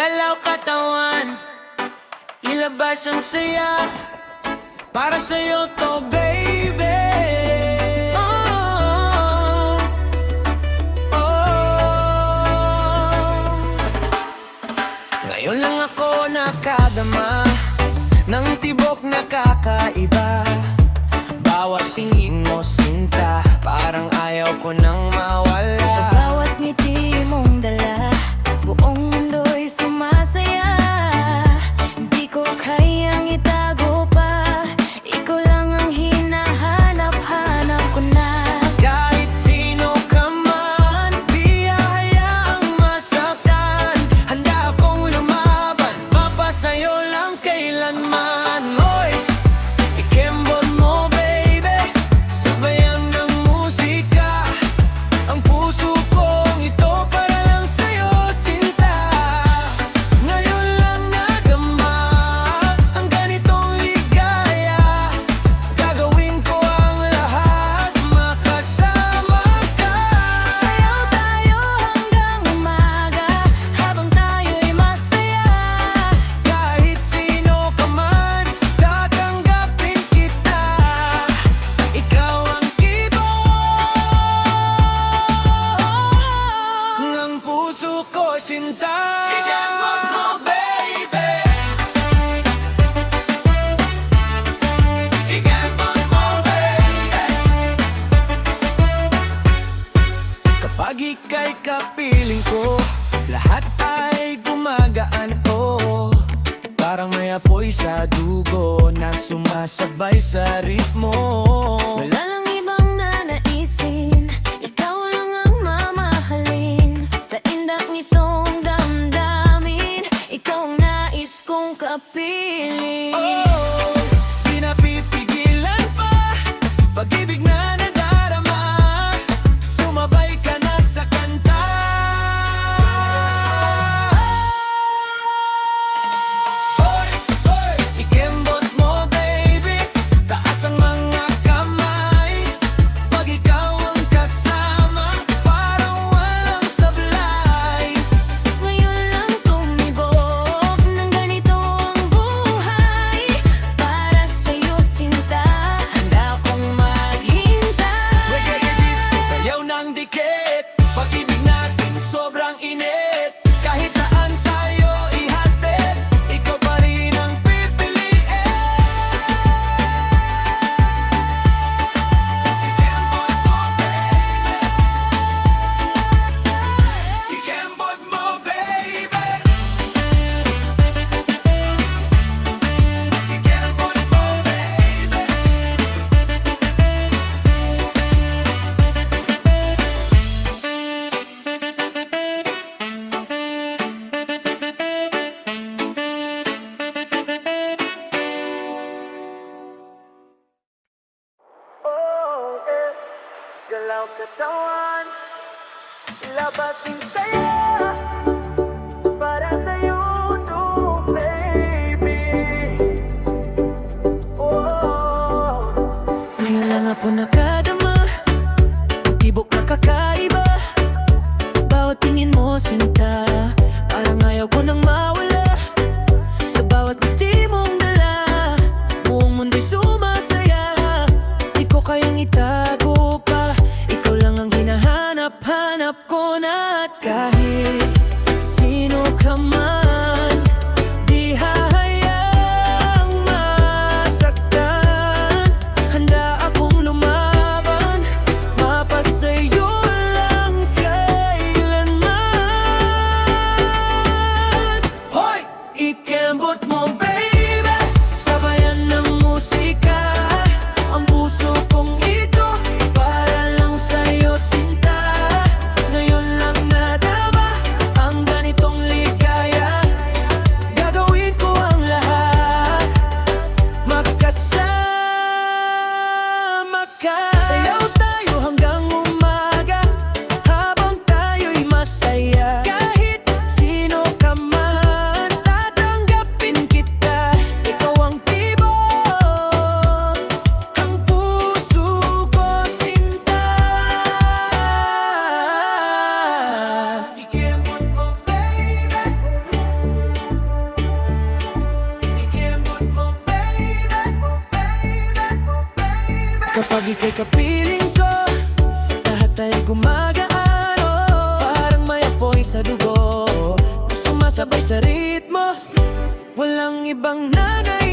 Galaw katawan, ilabas ang saya. Para sa'yo to, baby. Oh, oh. Ngayon lang ako nakadama ng tibok na kakaiba. Bawat tingin mo, sinta, parang ayaw ko nang mawala. Sa bawat ngiti mong dala, buong mundo'y sumasaya. Di ko kayang itago pa, ikaw lang ang hinahanap-hanap ko na. Kahit sino ka man, di hayaang masaktan. Handa akong lumaban, mapasayo lang kailanman. Hoy, ikembot mo baby, sabayan ng musika. Ang puso kong ito para lang sa'yo, sinta. Ngayon lang nadama ang ganitong ligaya. Gagawin ko ang lahat, makasama ka. Sayaw tayo hanggang umaga, habang tayo'y masaya. Kahit sino ka man, tatanggapin kita. Ikaw ang kibong ng puso ko, sinta. Ikembot mo, baby. Ikembot mo, baby. Kapag ika'y kapiling ko, lahat ay gumagaan, oh. Parang may apoy sa dugo na sumasabay sa ritmo. Wala lang ibang nanaisin, ikaw lang ang mamahalin. Sa indak nitong damdamin, ikaw ang nais kong kapiling. Oh, di napipigilan pa, pag-ibig na nadarama. Sumabay ka na sa kanta. Hoy, hoy, ikembot mo baby, taas ang mga kamay. Pag ikaw ang kasama, parang walang sablay. Ngayon lang tumibok ng ganito ang buhay. Para sa'yo, sinta, handa akong maghintay. Reggae-disco, sayaw ng dikit. Pag-ibig natin sobrang init. Kahit saan tayo ihatid, ikaw pa rin ang pipiliin. Ikembot mo, baby. Ikembot mo, baby. Oh, yeah. Galaw katawan, labas yung saya. Para sa'yo to, baby. Oh. Ngayon lang ako nakadama, tibok na kakaiba. Bawat tingin mo, sinta, parang ayaw ko nang mawala. Sa bawat ngiti mong dala, buong mundo'y sumasaya. Di ko kayang itago pa, ikaw lang ang hinahanap-hanap ko na. At kahit sino ka man, di hahayaang masaktan. Handa akong lumaban, mapasayo lang kailanman. Hoy! Ikembot mo baby, sabayan ng musika. Ang puso kong ito para lang sa'yo, sinta. Ngayon lang nadama Ika'y kapiling ko, lahat ay gumagaan, oh. Parang may apoy sa dugo, sumasabay sa ritmo. Walang ibang nanay